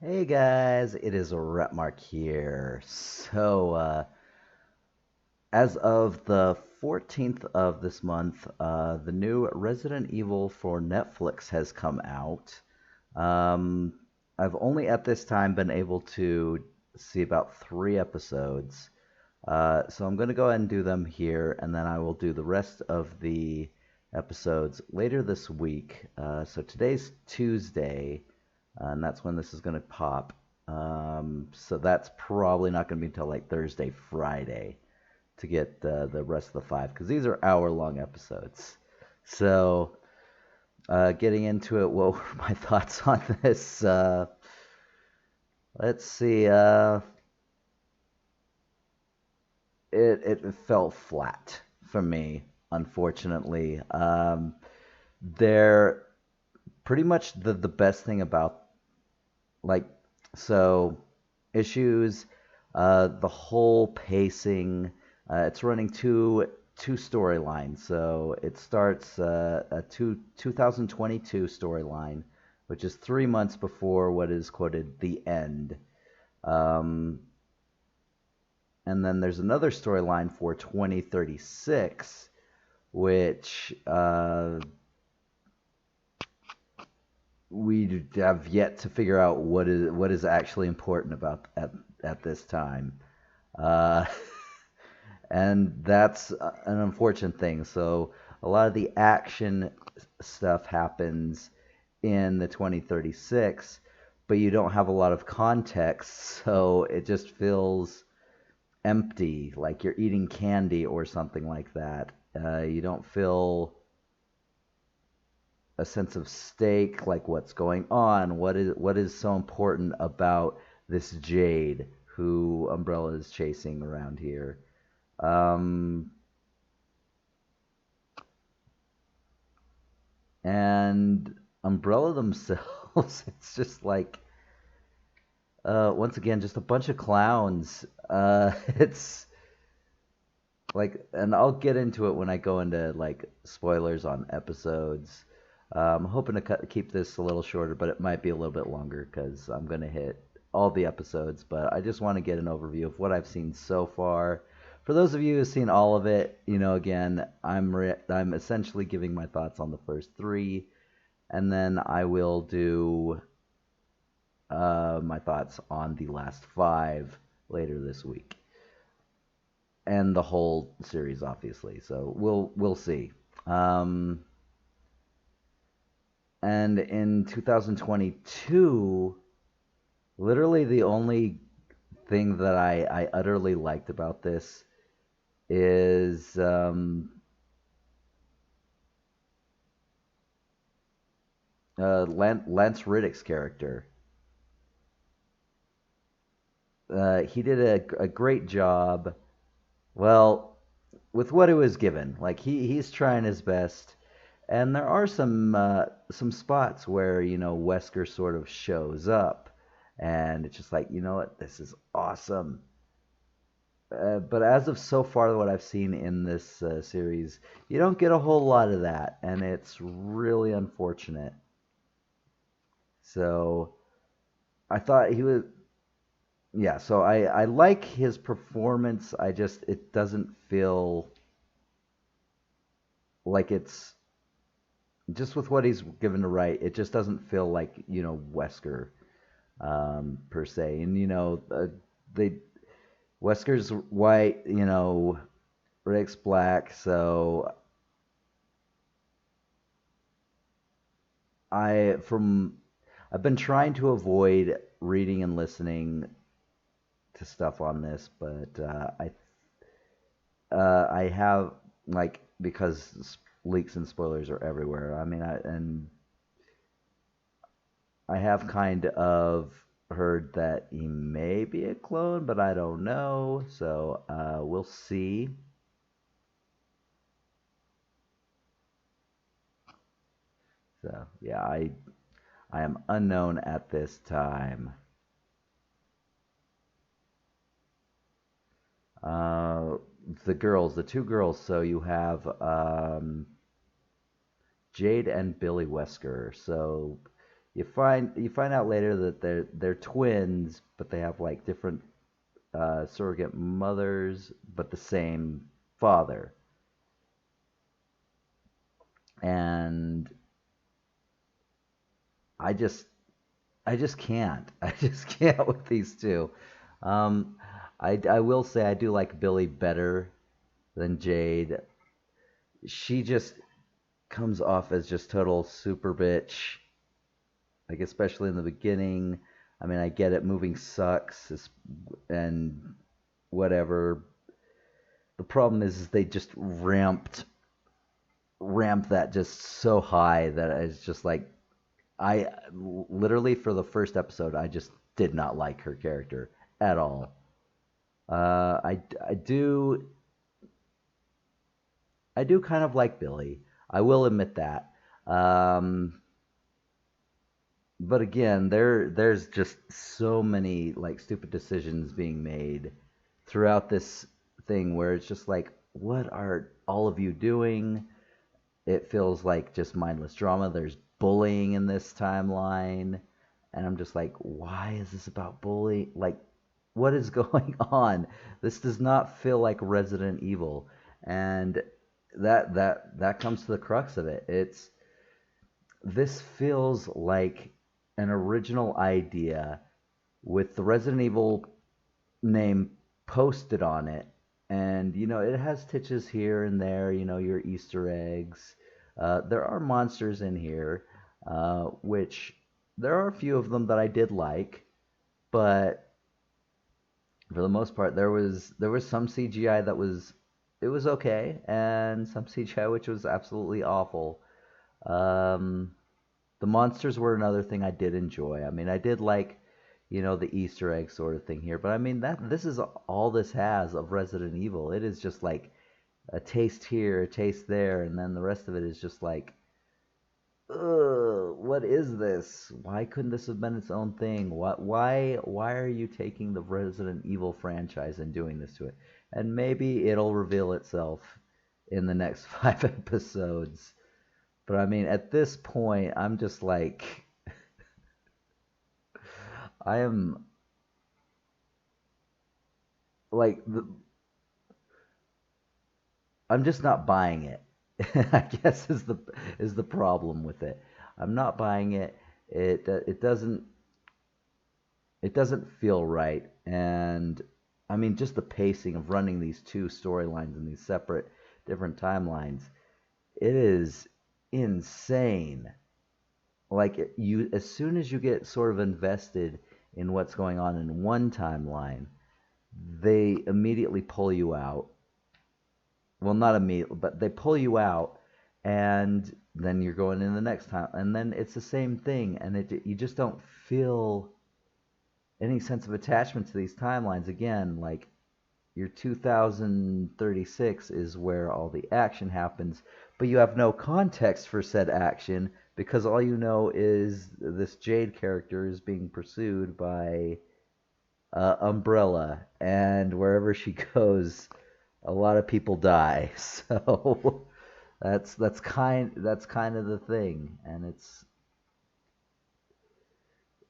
Hey guys, it is Rapmark here. As of the 14th of this month, the new Resident Evil for Netflix has come out. Um, I've only at this time been able to see about 3 episodes. So I'm going to go ahead and do them here, and then I will do the rest of the episodes later this week. So today's Tuesday, and that's when this is going to pop. So that's probably not going to be until like Thursday, Friday to get the rest of the five, because these are hour-long episodes. So getting into it, what were my thoughts on this? Let's see. It fell flat for me, unfortunately. They're pretty much the best thing about like so issues, the whole pacing. It's running two storylines. So it starts a 2022 storyline, which is 3 months before what is quoted the end. Um, and then there's another storyline for 2036, which we have yet to figure out what is actually important about at this time. Uh, and that's an unfortunate thing. So a lot of the action stuff happens in the 2036, but you don't have a lot of context, so it just feels empty, like you're eating candy or something like that. You don't feel a sense of stake, like what's going on, what is so important about this Jade who Umbrella is chasing around here. Um, and Umbrella themselves, it's just like once again just a bunch of clowns. It's like, and I'll get into it when I go into like spoilers on episodes. I'm hoping to keep this a little shorter, but it might be a little bit longer because I'm going to hit all the episodes. But I just want to get an overview of what I've seen so far. For those of you who've seen all of it, again, I'm essentially giving my thoughts on the first three, and then I will do my thoughts on the last five later this week, and the whole series, obviously. So we'll see. Um, and in 2022, literally the only thing that I utterly liked about this is Lance Riddick's character. He did a great job. Well, with what he was given, like he's trying his best, and there are some spots where Wesker sort of shows up, and it's just like, what, this is awesome. But as of so far, what I've seen in this series, you don't get a whole lot of that, and it's really unfortunate. So I thought he was, yeah. So I like his performance. It doesn't feel like it's just with what he's given to write. It just doesn't feel like Wesker per se. And they Wesker's white, Rick's black, so I from I've been trying to avoid reading and listening to stuff on this, but I have, like, because leaks and spoilers are everywhere. I mean, I have kind of heard that he may be a clone, but I don't know. So we'll see. So yeah, I am unknown at this time. Uh, the two girls. So you have Jade and Billy Wesker. So You find out later that they're twins, but they have like different surrogate mothers, but the same father. And I just I just can't. I just can't with these two. Um, I will say I do like Billy better than Jade. She just comes off as just total super bitch, like especially in the beginning. I mean, I get it, moving sucks, and whatever. The problem is they just ramped that just so high that it's just like I literally for the first episode I just did not like her character at all. I do kind of like Billy. I will admit that. Um, but again, there's just so many like stupid decisions being made throughout this thing where it's just like, what are all of you doing? It feels like just mindless drama. There's bullying in this timeline, and I'm just like, why is this about bullying? Like, what is going on? This does not feel like Resident Evil, and that comes to the crux of it. This feels like an original idea with the Resident Evil name posted on it. And, it has titches here and there, your Easter eggs. There are monsters in here, which there are a few of them that I did like, but for the most part, there was some CGI that was okay, and some CGI which was absolutely awful. Um, the monsters were another thing I did enjoy. I mean, I did like, the Easter egg sort of thing here, but I mean that this is all this has of Resident Evil. It is just like a taste here, a taste there, and then the rest of it is just like, ugh, what is this? Why couldn't this have been its own thing? Why are you taking the Resident Evil franchise and doing this to it? And maybe it'll reveal itself in the next 5 episodes. But I mean, at this point, I'm just like, I am like, I'm just not buying it. I guess is the problem with it. I'm not buying it. It doesn't feel right. And I mean, just the pacing of running these two storylines in these separate, different timelines. It is insane. Like as soon as you get sort of invested in what's going on in one timeline, they immediately pull you out. Well, not immediately, but they pull you out, and then you're going in the next time, and then it's the same thing, and you just don't feel any sense of attachment to these timelines. Again, like your 2036 is where all the action happens, but you have no context for said action because all you know is this Jade character is being pursued by Umbrella, and wherever she goes, a lot of people die. So that's kind of the thing, and it's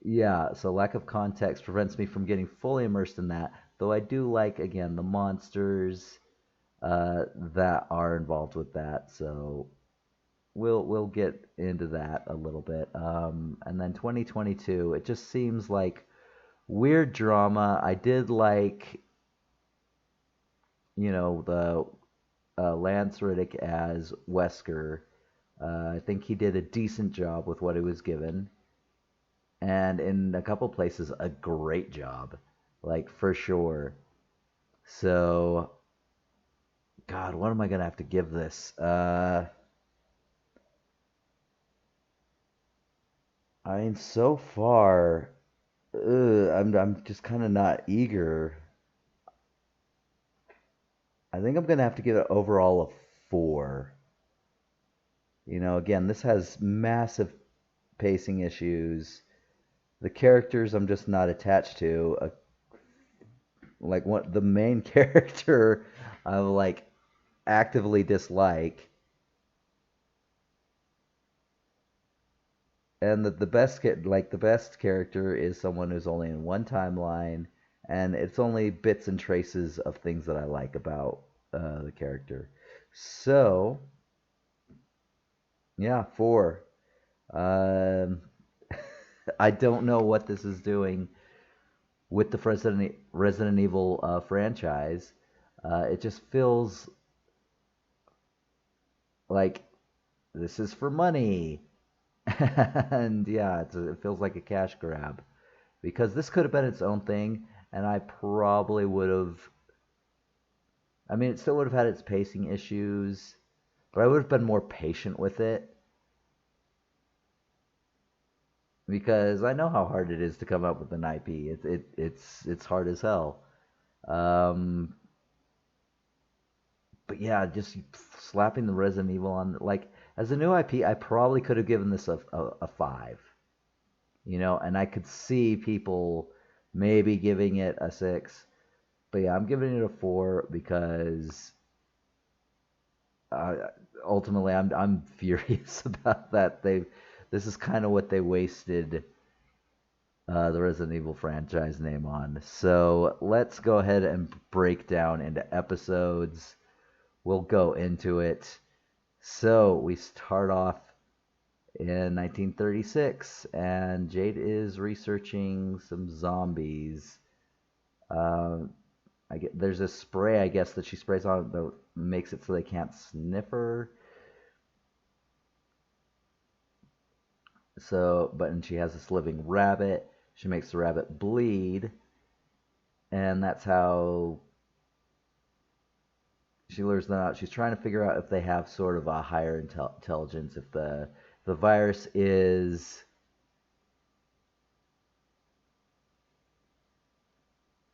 yeah. So lack of context prevents me from getting fully immersed in that. Though I do like again the monsters that are involved with that. So we'll get into that a little bit. And then 2022, it just seems like weird drama. I did like the Lance Riddick as Wesker. I think he did a decent job with what he was given, and in a couple places, a great job, like for sure. So, God, what am I gonna have to give this? I mean, so far, I'm just kind of not eager. I think I'm gonna have to give it overall a 4. Again, this has massive pacing issues. The characters I'm just not attached to. Like what the main character I like actively dislike. and the best like the best character is someone who's only in one timeline, and it's only bits and traces of things that I like about the character. So yeah, four. Um, I don't know what this is doing with the Resident Evil franchise. It just feels like this is for money, and yeah, it feels like a cash grab because this could have been its own thing, and I probably would have. I mean, it still would have had its pacing issues, but I would have been more patient with it because I know how hard it is to come up with an IP. It's hard as hell. Um, but yeah, just slapping the Resident Evil on like as a new IP, I probably could have given this a five, and I could see people maybe giving it a six, but yeah, I'm giving it a four because uh, ultimately I'm furious about that. This is kind of what they wasted the Resident Evil franchise name on. So let's go ahead and break down into episodes. We'll go into it. So we start off in 1936, and Jade is researching some zombies. Uh, there's a spray, I guess, that she sprays on that makes it so they can't sniff her. And she has this living rabbit. She makes the rabbit bleed, and that's how she lures them out. She's trying to figure out if they have sort of a higher intelligence, if the virus is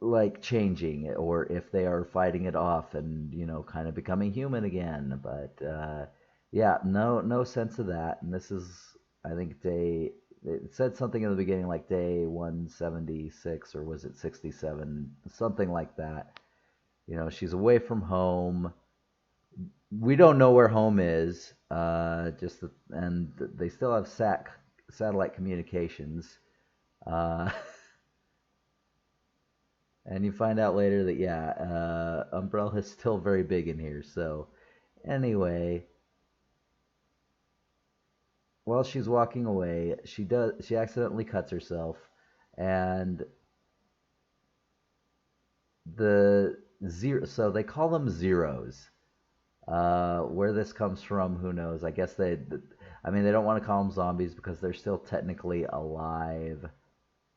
like changing, or if they are fighting it off and kind of becoming human again. But yeah, no sense of that. And this is, I think, it said something in the beginning like day 176, or was it 67, something like that. She's away from home. We don't know where home is. And they still have satellite communications. Uh, and you find out later that yeah, Umbrella is still very big in here. So anyway, while she's walking away, she accidentally cuts herself, and the zero. So they call them zeros. Where this comes from, who knows? I guess I mean, they don't want to call them zombies because they're still technically alive.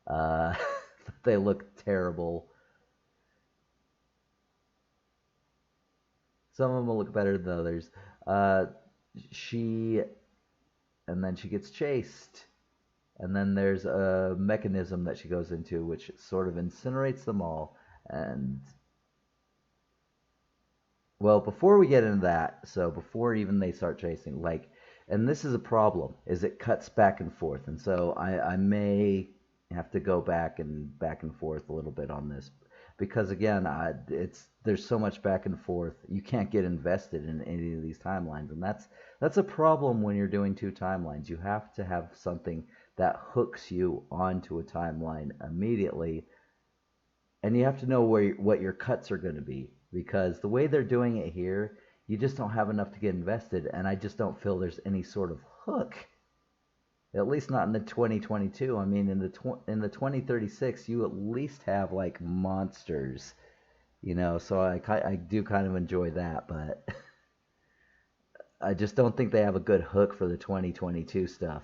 Uh, they look terrible. Some of them will look better than others. Uh, she and then she gets chased, and then there's a mechanism that she goes into which sort of incinerates them all. And well, before we get into that, so before even they start chasing, like, and this is a problem, is it cuts back and forth, and so I may have to go back and forth a little bit on this, because again, there's so much back and forth, you can't get invested in any of these timelines, and that's a problem when you're doing two timelines. You have to have something that hooks you onto a timeline immediately, and you have to know what your cuts are going to be, because the way they're doing it here, you just don't have enough to get invested, and I just don't feel there's any sort of hook. At least not in the 2022. I mean, in the 2036, you at least have like monsters, So I do kind of enjoy that, but I just don't think they have a good hook for the 2022 stuff.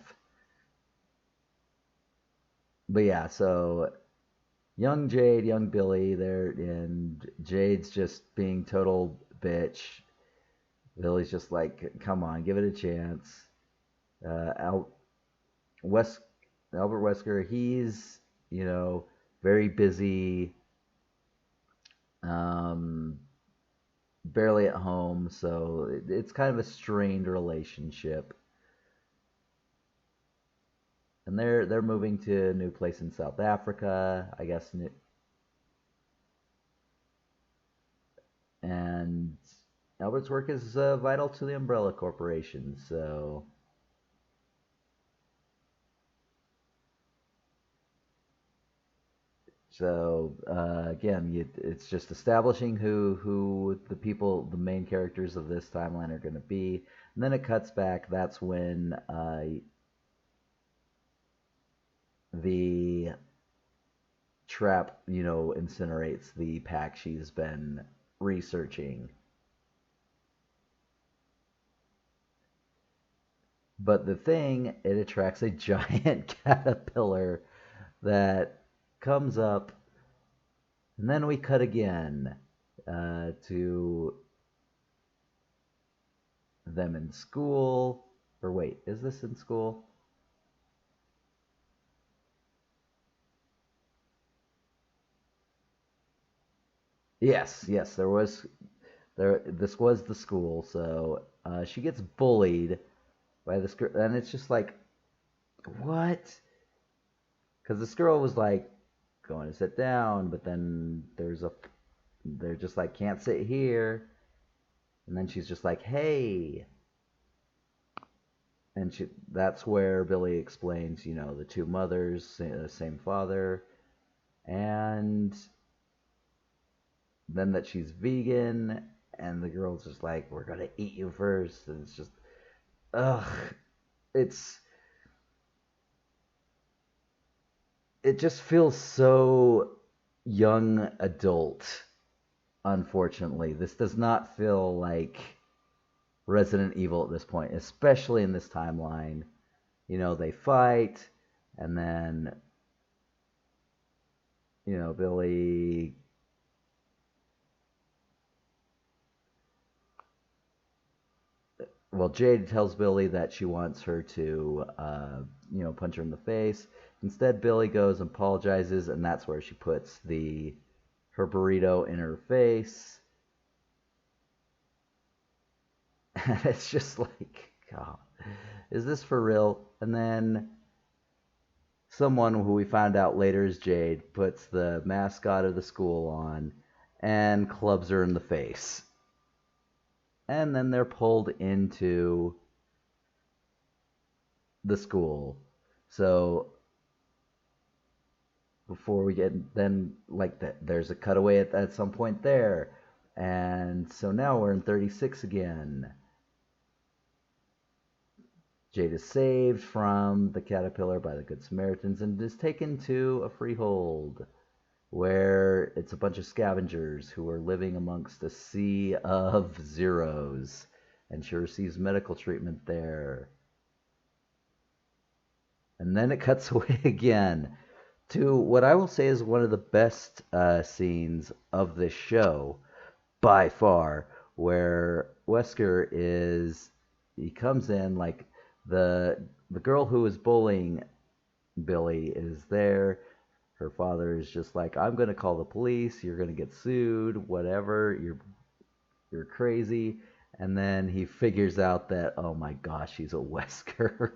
But yeah, so young Jade, young Billy, there, and Jade's just being total bitch. Billy's just like, come on, give it a chance. Al West Albert Wesker, he's very busy, um, barely at home, so it's kind of a strained relationship. And they're moving to a new place in South Africa, I guess, and Albert's work is vital to the Umbrella Corporation. So So again, it's just establishing who the people, the main characters of this timeline are going to be, and then it cuts back. That's when the trap, incinerates the pack she's been researching. But the thing, it attracts a giant caterpillar that comes up, and then we cut again to them in school. Or wait, is this in school? Yes, yes, there. This was the school, so she gets bullied by this girl, and it's just like, what? Because this girl was like going to sit down, but then they're just like, can't sit here, and then she's just like, hey, and that's where Billy explains, the two mothers, same father, and then that she's vegan, and the girl's just like, we're gonna eat you first, and it's just, ugh, it's it just feels so young adult. Unfortunately, this does not feel like Resident Evil at this point, especially in this timeline. They fight, and then Billy. Well, Jade tells Billy that she wants her to, punch her in the face. Instead, Billy goes and apologizes, and that's where she puts the her burrito in her face. And it's just like, God, is this for real? And then someone who we found out later is Jade puts the mascot of the school on and clubs her in the face. And then they're pulled into the school. So before we get then like that, there's a cutaway at some point there, and so now we're in 36 again. Jade is saved from the caterpillar by the Good Samaritans and is taken to a freehold where it's a bunch of scavengers who are living amongst a sea of zeros, and she receives medical treatment there. And then it cuts away again to what I will say is one of the best scenes of this show by far, where Wesker he comes in like the girl who is bullying Billy is there. Her father is just like, I'm gonna call the police. You're gonna get sued. Whatever. You're crazy. And then he figures out that, oh my gosh, he's a Wesker.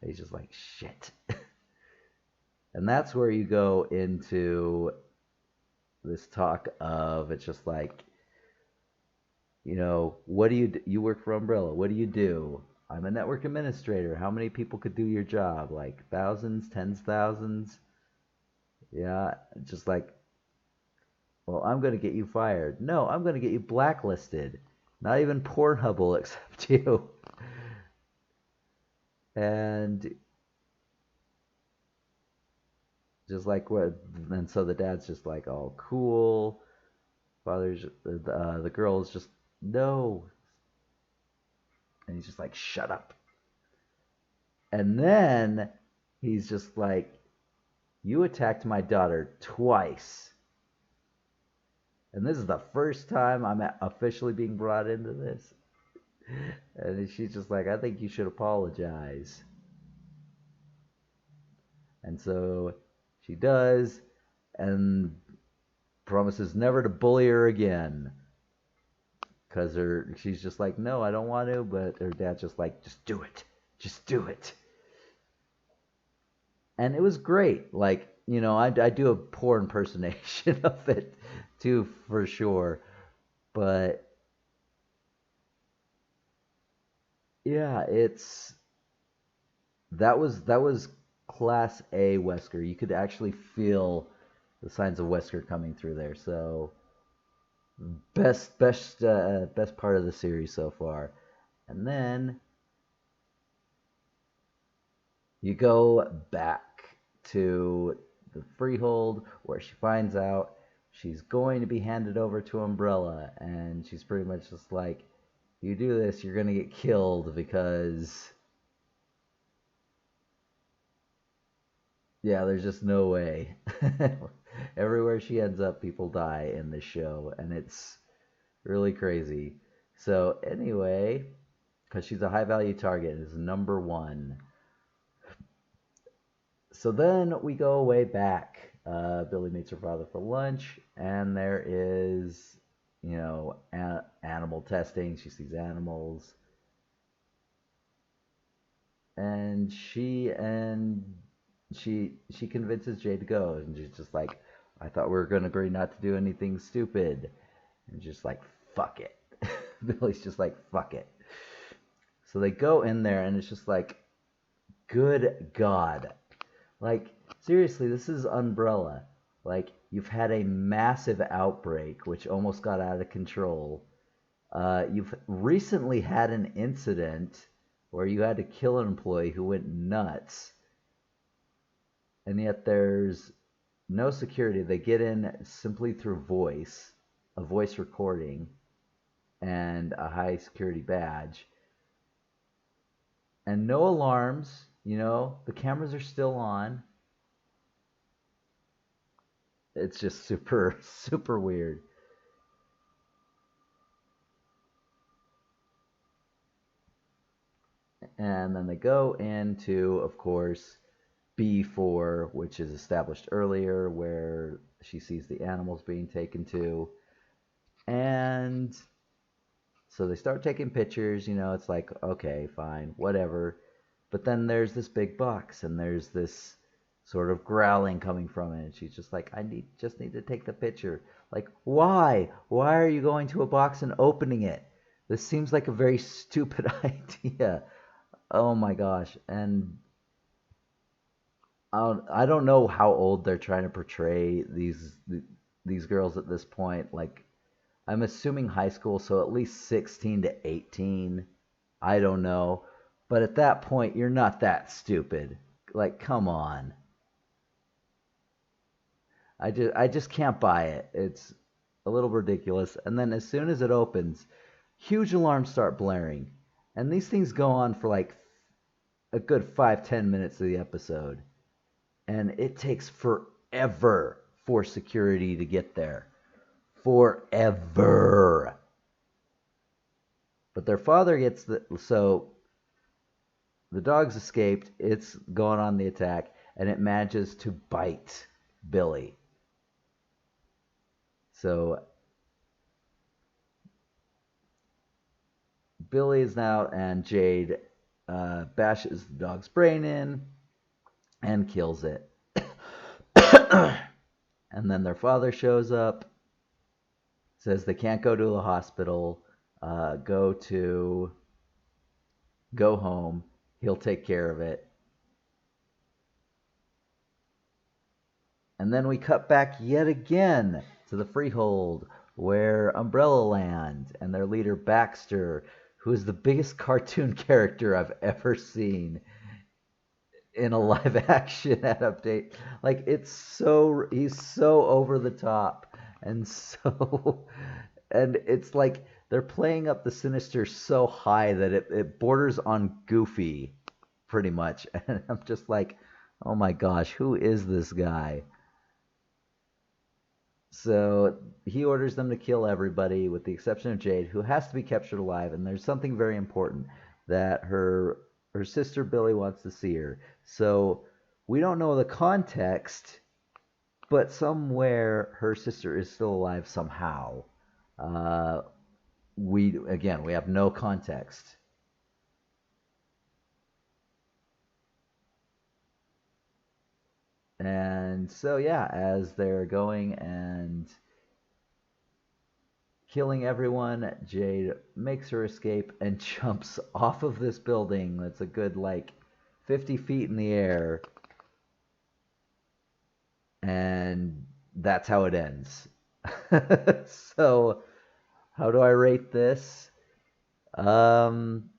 He's just like, shit. And that's where you go into this talk of, it's just like, what do you work for Umbrella? What do you do? I'm a network administrator. How many people could do your job? Like thousands, tens of thousands? Yeah, just like, well, I'm going to get you fired. No, I'm going to get you blacklisted. Not even Pornhub will accept you. And just like what, and so the dad's just like, oh, cool. Father's, the girl is just, no. And he's just like, shut up. And then he's just like, you attacked my daughter twice. And this is the first time I'm officially being brought into this. And she's just like, I think you should apologize. And so she does, and promises never to bully her again. Because she's just like, no, I don't want to. But her dad's just like, just do it. Just do it. And it was great. Like, I do a poor impersonation of it too, for sure. But yeah, that was class A Wesker. You could actually feel the signs of Wesker coming through there. So best part of the series so far. And then you go back to the Freehold where she finds out she's going to be handed over to Umbrella, and she's pretty much just like, you do this, you're gonna get killed because yeah, there's just no way. Everywhere she ends up, people die in this show, and it's really crazy. So anyway, because she's a high value target, is number one. So then we go way back. Billy meets her father for lunch, and there is, animal testing. She sees animals, and she convinces Jay to go, and she's just like, I thought we were gonna agree not to do anything stupid, and just like, fuck it. Billy's just like, fuck it. So they go in there, and it's just like, good God. Like, seriously, this is Umbrella. Like, you've had a massive outbreak, which almost got out of control. You've recently had an incident where you had to kill an employee who went nuts, and yet there's no security. They get in simply through a voice recording, and a high security badge, and no alarms. The cameras are still on. It's just super, super weird. And then they go into, of course, B4, which is established earlier, where she sees the animals being taken to. And so they start taking pictures. It's like, okay, fine, whatever. But then there's this big box, and there's this sort of growling coming from it. And she's just like, just need to take the picture. Like, why? Why are you going to a box and opening it? This seems like a very stupid idea. Oh my gosh. And I don't know how old they're trying to portray these girls at this point. Like, I'm assuming high school, so at least 16 to 18. I don't know. But at that point, you're not that stupid. Like, come on. I just can't buy it. It's a little ridiculous. And then as soon as it opens, huge alarms start blaring. And these things go on for like a good 5-10 minutes of the episode. And it takes forever for security to get there. Forever. But their father gets so the dog's escaped, it's going on the attack, and it manages to bite Billy. So Billy is now, and Jade bashes the dog's brain in and kills it. And then their father shows up, says they can't go to the hospital, go home, he'll take care of it. And then we cut back yet again to the Freehold, where Umbrella Land and their leader Baxter, who is the biggest cartoon character I've ever seen in a live action adaptation. Like, he's so over the top, and and it's like they're playing up the sinister so high that it borders on goofy, pretty much. And I'm just like, oh my gosh, who is this guy? So he orders them to kill everybody with the exception of Jade, who has to be captured alive. And there's something very important that her sister Billy wants to see her. So we don't know the context, but somewhere her sister is still alive somehow. We have no context. And so yeah, as they're going and killing everyone, Jade makes her escape and jumps off of this building that's a good like 50 feet in the air, and that's how it ends. So, how do I rate this? Um,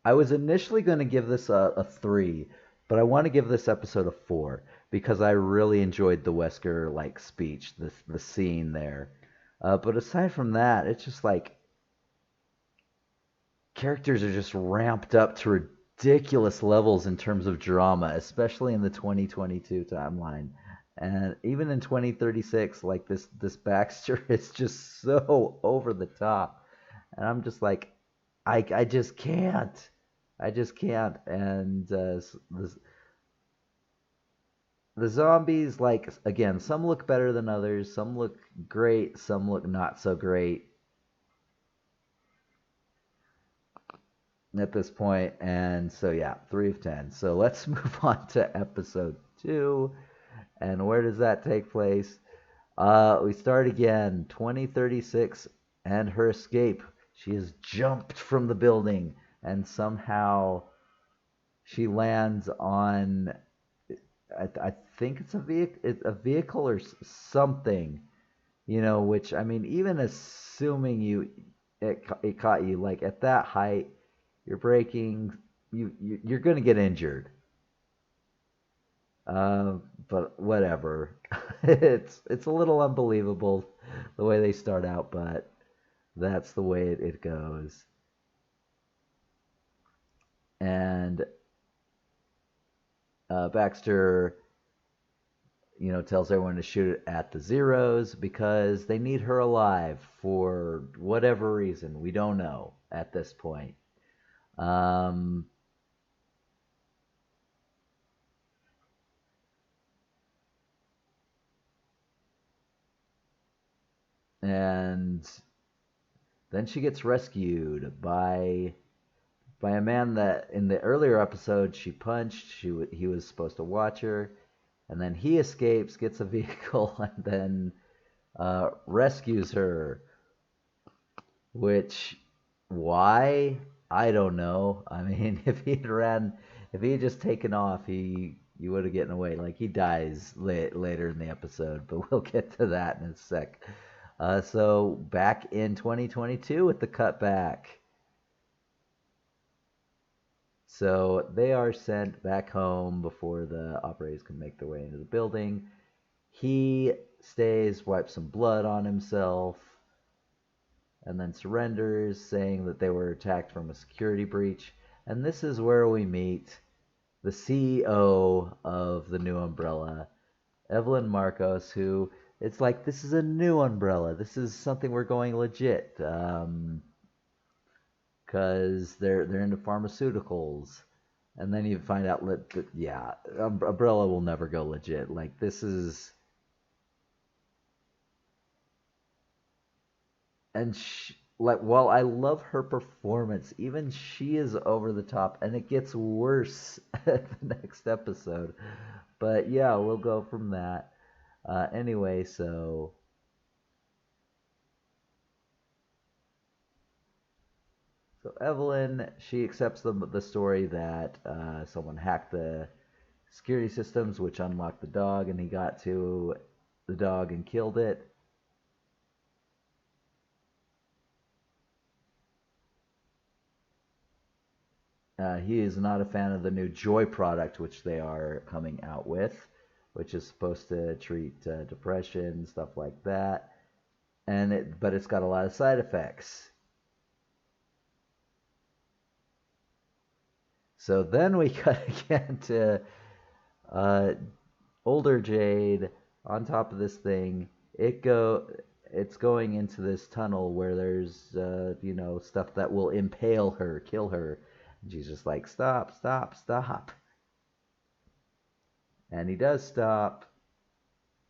I was initially going to give this a 3, but I want to give this episode a 4 because I really enjoyed the Wesker like speech, the scene there. But aside from that, it's just like characters are just ramped up to ridiculous levels in terms of drama, especially in the 2022 timeline. And even in 2036, like this Baxter is just so over the top. And I'm just like, I just can't. I just can't. And the zombies, like, again, some look better than others. Some look great. Some look not so great at this point. And so, yeah, 3 of 10. So let's move on to episode 2. And where does that take place? We start again, 2036, and her escape. She has jumped from the building, and somehow she lands on. I think it's a vehicle or something, Which I mean, even assuming it caught you, like at that height, you're braking, you're gonna get injured. Uh, but whatever. It's a little unbelievable the way they start out, but that's the way it goes. And Baxter, tells everyone to shoot at the zeros because they need her alive for whatever reason. We don't know at this point. Um, and then she gets rescued by a man that in the earlier episode she punched. He was supposed to watch her, and then he escapes, gets a vehicle, and then rescues her. Which, why? I don't know. I mean, if he had just taken off, he would have gotten away. Like he dies later in the episode, but we'll get to that in a sec. So back in 2022 with the cutback. So they are sent back home before the operators can make their way into the building. He stays, wipes some blood on himself, and then surrenders, saying that they were attacked from a security breach. And this is where we meet the CEO of the new umbrella, Evelyn Marcos, who it's like this is a new umbrella. This is something we're going legit. Because they're into pharmaceuticals, and then you find out that yeah, Umbrella will never go legit. Like this is, and like while I love her performance, even she is over the top, and it gets worse at the next episode. But yeah, we'll go from that. Anyway, so Evelyn, she accepts the story that someone hacked the security systems, which unlocked the dog, and he got to the dog and killed it. He is not a fan of the new Joy product, which they are coming out with, which is supposed to treat depression, stuff like that. But it's got a lot of side effects. So then we cut again to uh, older Jade on top of this thing. It's going into this tunnel where there's stuff that will impale her, kill her. And she's just like, stop, stop, stop. And he does stop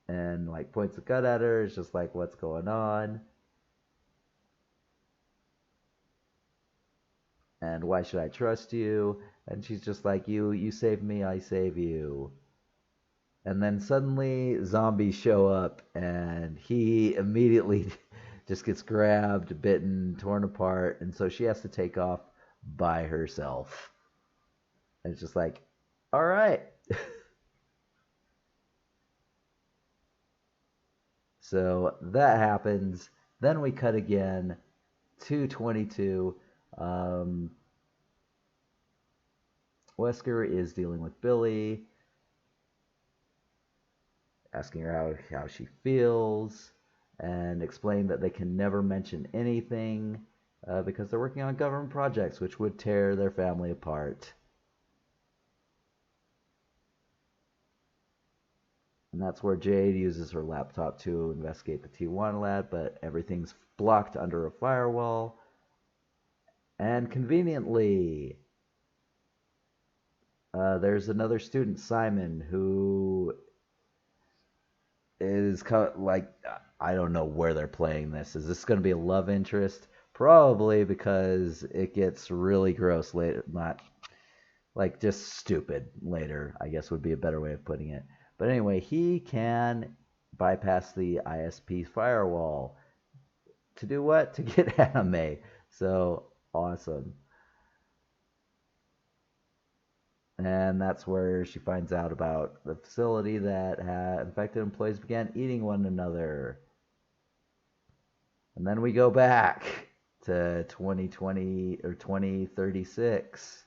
and like points a gun at her. It's just like, what's going on? And why should I trust you? And she's just like, you save me, I save you. And then suddenly zombies show up, and he immediately just gets grabbed, bitten, torn apart, and so she has to take off by herself. And it's just like, all right. So that happens. Then we cut again to 22. Um, Wesker is dealing with Billy, asking her how she feels, and explain that they can never mention anything because they're working on government projects which would tear their family apart. And that's where Jade uses her laptop to investigate the Tijuana lab, but everything's blocked under a firewall. And conveniently, there's another student, Simon, who is like, I don't know where they're playing this. Is this going to be a love interest? Probably, because it gets really gross later. Not like just stupid later, I guess would be a better way of putting it. But anyway, he can bypass the ISP firewall. To do what? To get anime. So awesome. And that's where she finds out about the facility that infected employees began eating one another. And then we go back to 2020 or 2036.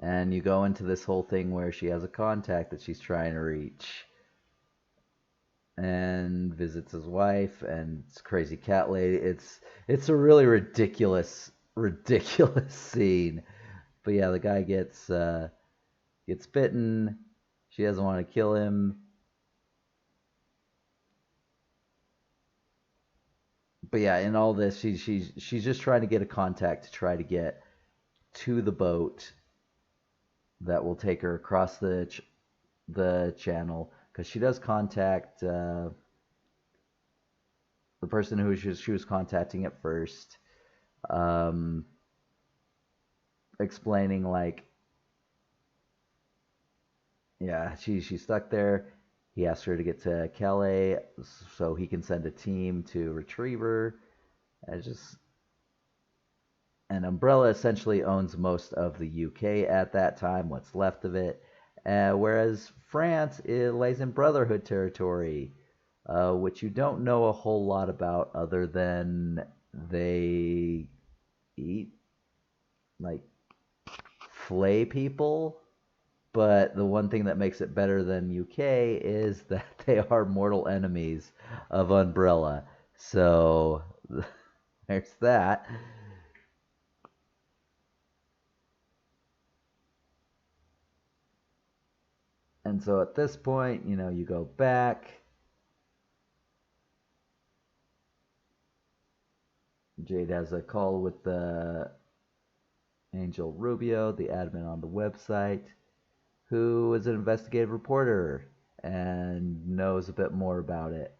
And you go into this whole thing where she has a contact that she's trying to reach and visits his wife and it's crazy cat lady. It's a really ridiculous scene. But yeah, the guy gets bitten. She doesn't want to kill him. But yeah, in all this, she's just trying to get a contact to try to get to the boat that will take her across the channel because she does contact the person who she was contacting at first, um, explaining like, yeah, she's stuck there. He asked her to get to Calais so he can send a team to retrieve her. And just and Umbrella essentially owns most of the UK at that time, what's left of it, whereas France lays in Brotherhood territory, which you don't know a whole lot about other than they eat like flay people. But the one thing that makes it better than UK is that they are mortal enemies of Umbrella. So there's that. And so at this point, you go back. Jade has a call with the Angel Rubio, the admin on the website, who is an investigative reporter and knows a bit more about it.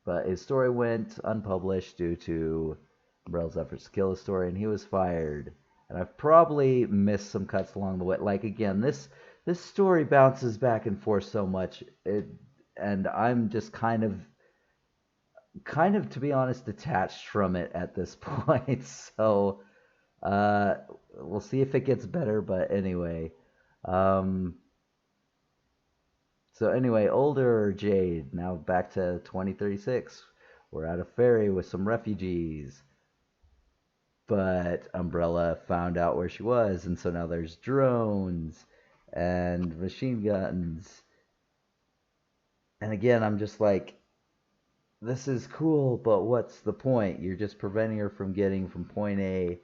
But his story went unpublished due to Umbrella's efforts to kill the story, and he was fired. And I've probably missed some cuts along the way. Like again, this story bounces back and forth so much, and I'm just kind of to be honest detached from it at this point. So uh, we'll see if it gets better. But anyway, um, so anyway, older Jade now back to 2036. We're at a ferry with some refugees, but Umbrella found out where she was, and so now there's drones and machine guns. And again, I'm just like, this is cool, but what's the point? You're just preventing her from getting from point A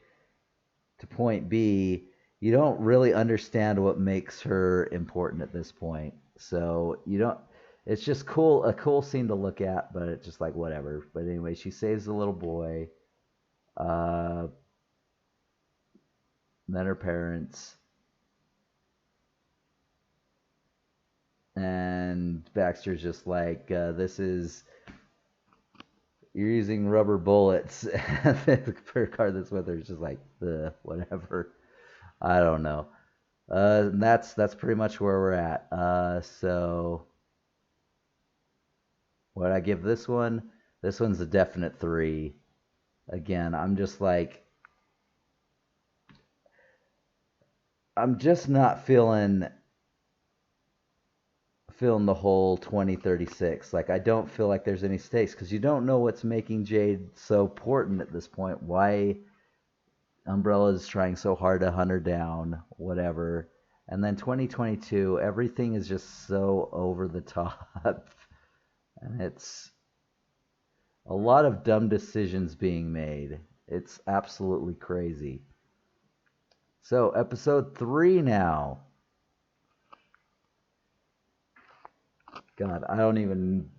to point B. You don't really understand what makes her important at this point. So you don't. It's just a cool scene to look at, but it's just like whatever. But anyway, she saves the little boy. Uh, then her parents, and Baxter's just like, this is you're using rubber bullets. The car that's with her is just like the whatever. I don't know. That's pretty much where we're at. So what I give this one? This one's a definite 3. Again, I'm just like I'm just not feeling the whole 2036. Like I don't feel like there's any stakes because you don't know what's making Jade so important at this point. Why Umbrella is trying so hard to hunt her down, whatever. And then 2022, everything is just so over the top. And it's a lot of dumb decisions being made. It's absolutely crazy. So, episode 3 now. God, I don't even.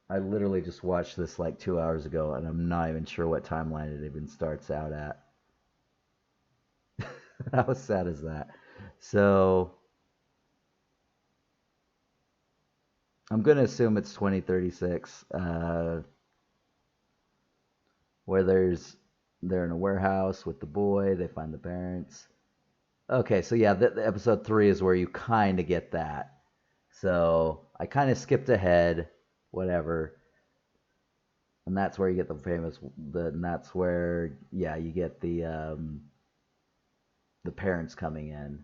I literally just watched this like 2 hours ago, and I'm not even sure what timeline it even starts out at. How sad is that? So, I'm going to assume it's 2036, where they're in a warehouse with the boy. They find the parents. Okay, so yeah, the episode 3 is where you kind of get that. So I kind of skipped ahead, whatever, and that's where you get and that's where yeah you get the parents coming in,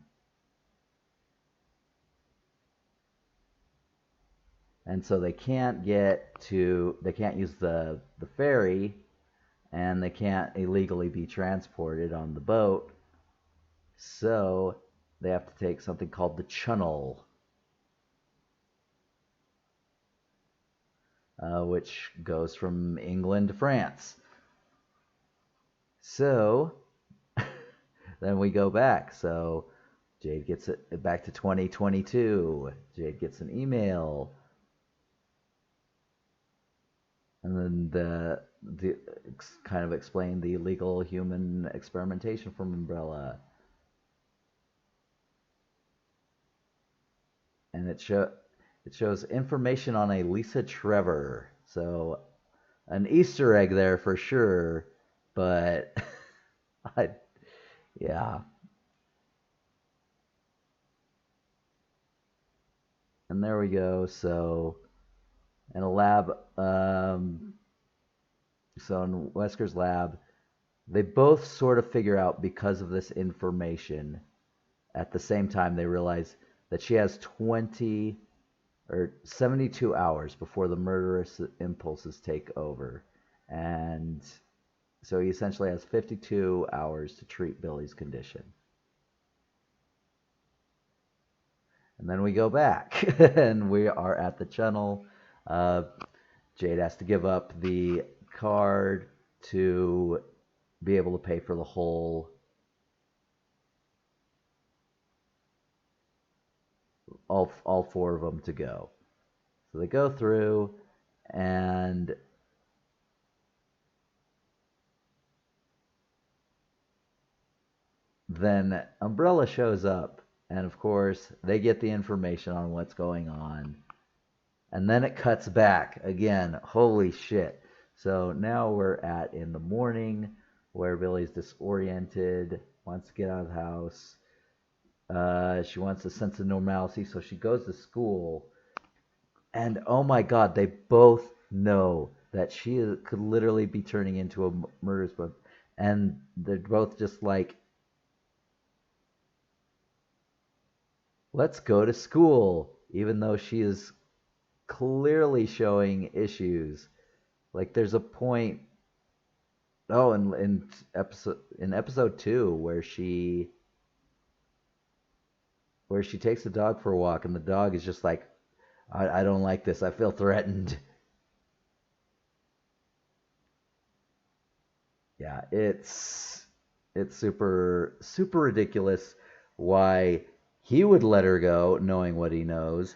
and so they can't use the ferry, and they can't illegally be transported on the boat, so they have to take something called the channel, which goes from England to France. So then we go back. So Jade gets it back to 2022. Jade gets an email, and then the kind of explain the illegal human experimentation from Umbrella, and it shows information on a Lisa Trevor. So an Easter egg there for sure, but I yeah. And there we go. So in a lab, so in Wesker's lab, they both sort of figure out because of this information. At the same time, they realize that she has 20 or 72 hours before the murderous impulses take over. And so he essentially has 52 hours to treat Billy's condition. And then we go back, and we are at the channel. Uh, Jade has to give up the card to be able to pay for the whole all four of them to go. So they go through, and then Umbrella shows up, and of course they get the information on what's going on, and then it cuts back again. Holy shit! So now we're at in the morning, where Billy's disoriented, wants to get out of the house. She wants a sense of normalcy, so she goes to school. And oh my god, they both know that she could literally be turning into a murderous book. And they're both just like, let's go to school, even though she is clearly showing issues. Like there's a point, oh, in episode 2 where she takes the dog for a walk, and the dog is just like, I don't like this. I feel threatened. Yeah, it's super ridiculous why he would let her go knowing what he knows,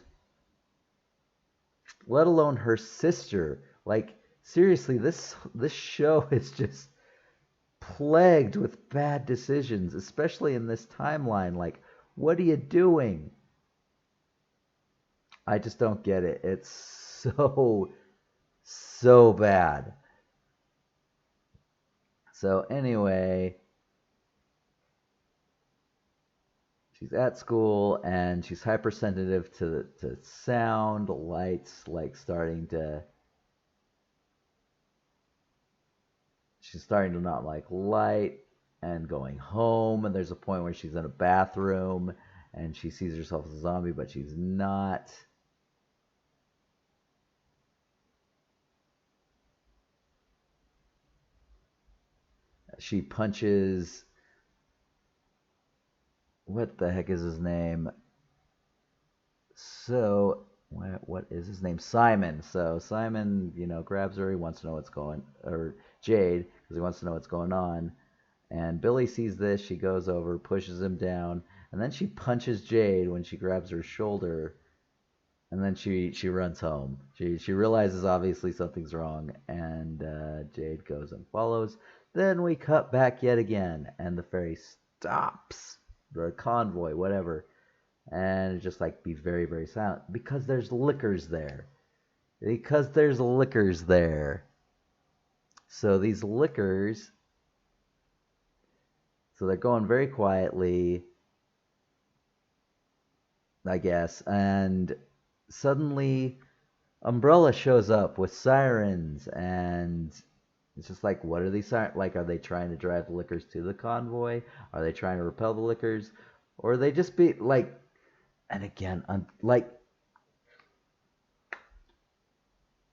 let alone her sister. Like seriously, this show is just plagued with bad decisions, especially in this timeline. Like, what are you doing? I just don't get it. It's so bad. So anyway, she's at school and she's hypersensitive to sound, lights, like she's starting to not like light, and going home. And there's a point where she's in a bathroom and she sees herself as a zombie, but she's not. She punches, what the heck is his name? So what is his name? Simon. So Simon, grabs her. He wants to know what's going, or Jade, because he wants to know what's going on. And Billy sees this. She goes over, pushes him down, and then she punches Jade when she grabs her shoulder. And then she runs home. She realizes obviously something's wrong, and Jade goes and follows. Then we cut back yet again, and the ferry stops, or a convoy, whatever, and just like be very very silent because there's liquors there. Because there's liquors there. So these liquors, so they're going very quietly, I guess, and suddenly Umbrella shows up with sirens, and it's just like, what are these sirens? Like, are they trying to drive the liquors to the convoy? Are they trying to repel the liquors? Or are they just be like, and again, like,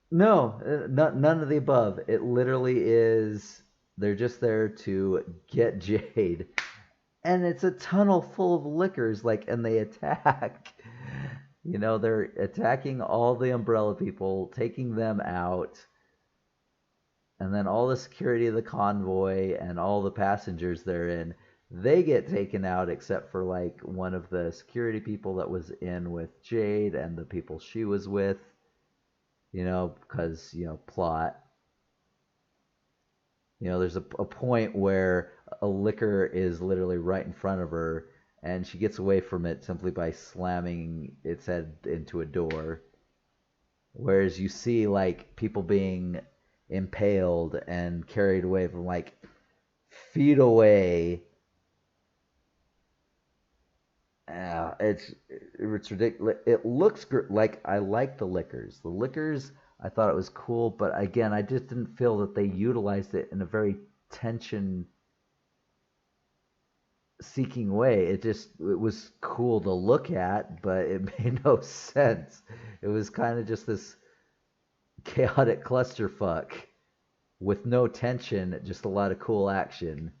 no, none of the above. It literally is, they're just there to get Jade. And it's a tunnel full of liquors, like, and they attack. They're attacking all the Umbrella people, taking them out. And then all the security of the convoy and all the passengers they're in, they get taken out except for like one of the security people that was in with Jade and the people she was with, because, plot. There's a point where a liquor is literally right in front of her, and she gets away from it simply by slamming its head into a door. Whereas you see like people being impaled and carried away from like feet away. It's ridiculous. It looks like I like the liquors. The liquors, I thought it was cool, but again, I just didn't feel that they utilized it in a very tension seeking way. It was cool to look at, but it made no sense. It was kind of just this chaotic clusterfuck with no tension, just a lot of cool action.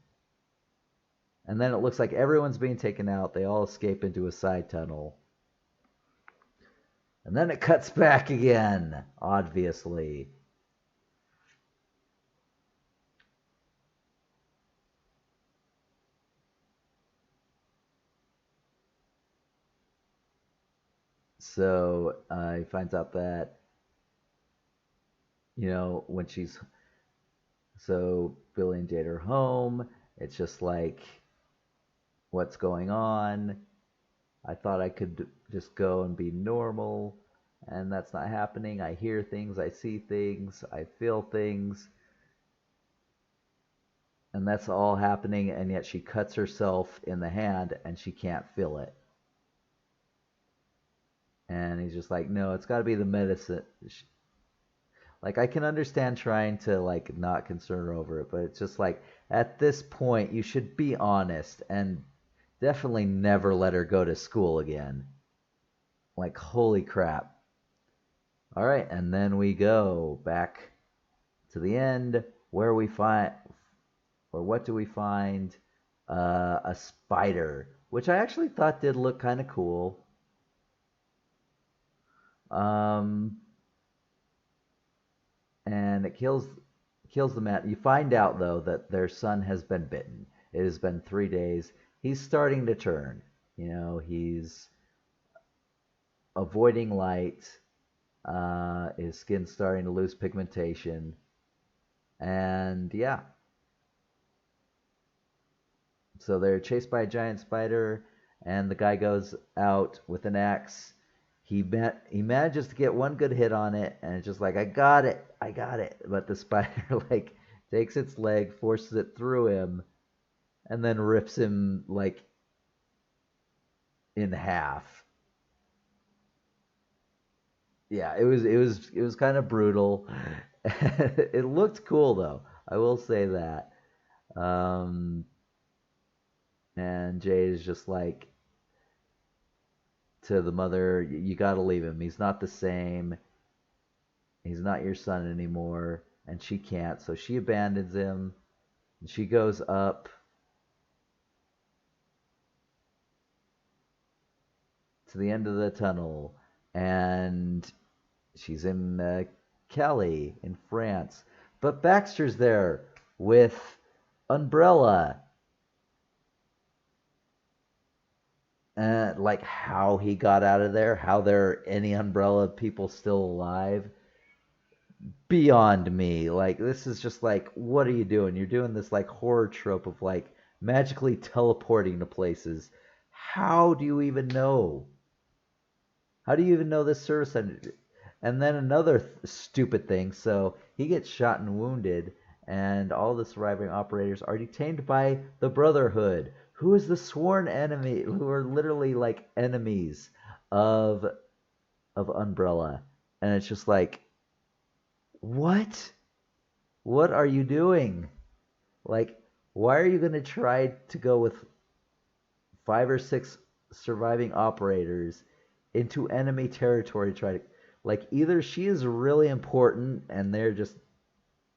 And then it looks like everyone's being taken out. They all escape into a side tunnel. And then it cuts back again, obviously. So he finds out that, when she's. So Billy and Jade are home. It's just like, what's going on? I thought I could just go and be normal, and that's not happening. I hear things, I see things, I feel things, and that's all happening, and yet she cuts herself in the hand and she can't feel it. And he's just like, no, it's got to be the medicine. Like, I can understand trying to like not concern her over it, but it's just like, at this point you should be honest and definitely never let her go to school again. Like, holy crap. All right, and then we go back to the end where we find, or what do we find? A spider, which I actually thought did look kind of cool. Um, and it kills the man. You find out though that their son has been bitten. It has been 3 days. He's starting to turn. He's avoiding light. His skin's starting to lose pigmentation, and yeah. So they're chased by a giant spider, and the guy goes out with an axe. He manages to get one good hit on it, and it's just like, I got it. But the spider like takes its leg, forces it through him, and then rips him like in half. Yeah, it was kind of brutal. It looked cool though. I will say that. Um, And Jade is just like to the mother, you got to leave him. He's not the same. He's not your son anymore. And she can't, so she abandons him. And she goes up to the end of the tunnel, and she's in Calais in France. But Baxter's there with Umbrella. Like how he got out of there, how there are any Umbrella people still alive, beyond me. Like this is just like, what are you doing? You're doing this like horror trope of like magically teleporting to places. How do you even know? How do you even know this service ended? And then another stupid thing. So he gets shot and wounded, and all the surviving operators are detained by the Brotherhood, who is the sworn enemy, who are literally like enemies of of Umbrella. And it's just like, what? What are you doing? Like, why are you going to try to go with five or six surviving operators into enemy territory? Try to, like, either she is really important and they're just,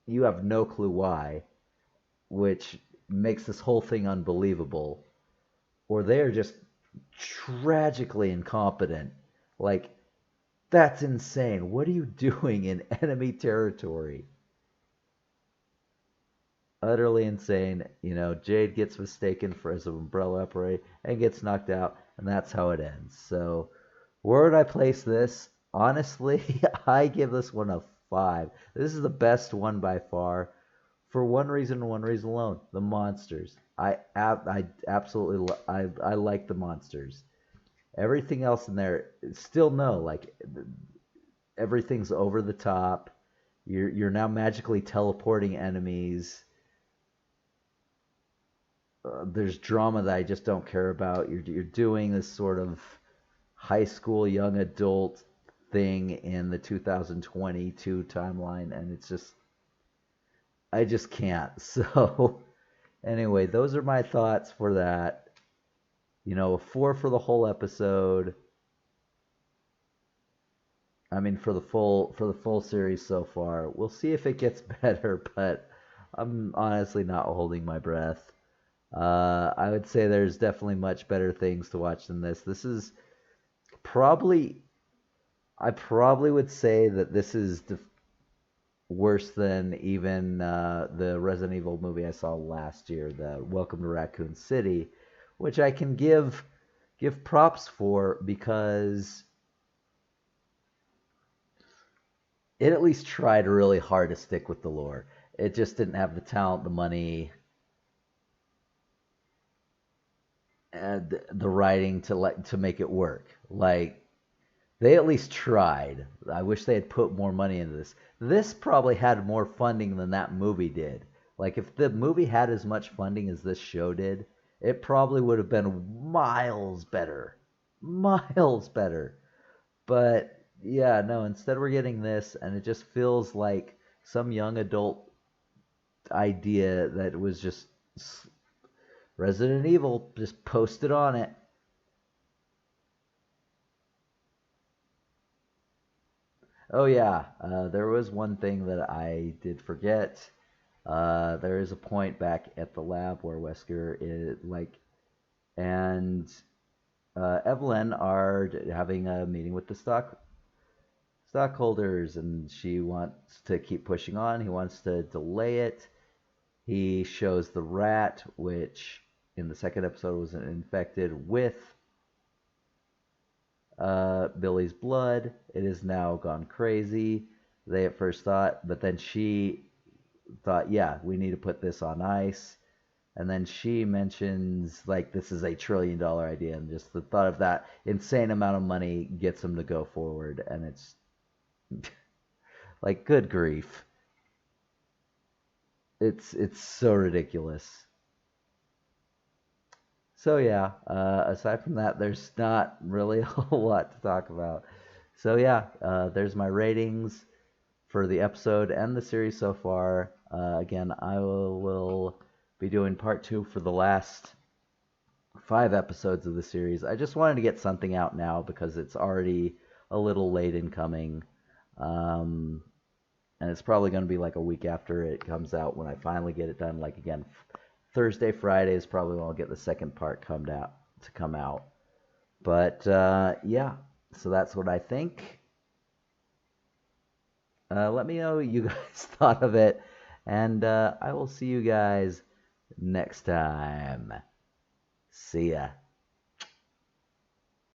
you have no clue why, which makes this whole thing unbelievable, or they're just tragically incompetent. Like, that's insane. What are you doing in enemy territory? Utterly insane. You know, Jade gets mistaken for as an umbrella operator and gets knocked out, and that's how it ends. So, where would I place this? Honestly, I give this one a 5. This is the best one by far, for one reason and one reason alone: the monsters. I absolutely I like the monsters. Everything else in there, still no. Like everything's over the top. You're now magically teleporting enemies. There's drama that I just don't care about. You're doing this sort of high school young adult thing in the 2022 timeline, and it's just I just can't. So anyway, those are my thoughts for that. You know, a 4 for the whole episode. I mean, for the full series so far. We'll see if it gets better, but I'm honestly not holding my breath. I would say there's definitely much better things to watch than this. This is probably, I probably would say that this is worse than even the Resident Evil movie I saw last year, the Welcome to Raccoon City, which I can give props for because it at least tried really hard to stick with the lore. It just didn't have the talent, the money, and the writing to make it work. Like they at least tried. I wish they had put more money into this. This probably had more funding than that movie did. Like if the movie had as much funding as this show did, it probably would have been miles better. Miles better. But yeah, no, instead we're getting this and it just feels like some young adult idea that was just Resident Evil just posted on it. Oh yeah, there was one thing that I did forget. There is a point back at the lab where Wesker is like, and Evelyn are having a meeting with the stockholders, and she wants to keep pushing on. He wants to delay it. He shows the rat, which in the second episode was infected with Billy's blood. It has now gone crazy. They at first thought, but then she thought, yeah, we need to put this on ice. And then she mentions, like, this is $1 trillion idea, and just the thought of that insane amount of money gets them to go forward. And it's like, good grief. It's so ridiculous. So yeah, aside from that, there's not really a whole lot to talk about. So yeah, there's my ratings for the episode and the series so far. Again, I will be doing part two for the last 5 episodes of the series. I just wanted to get something out now because it's already a little late in coming. Um, and it's probably going to be like a week after it comes out when I finally get it done. Like again, Thursday, Friday is probably when I'll get the second part come out. But yeah, so that's what I think. Let me know what you guys thought of it, and I will see you guys next time. See ya.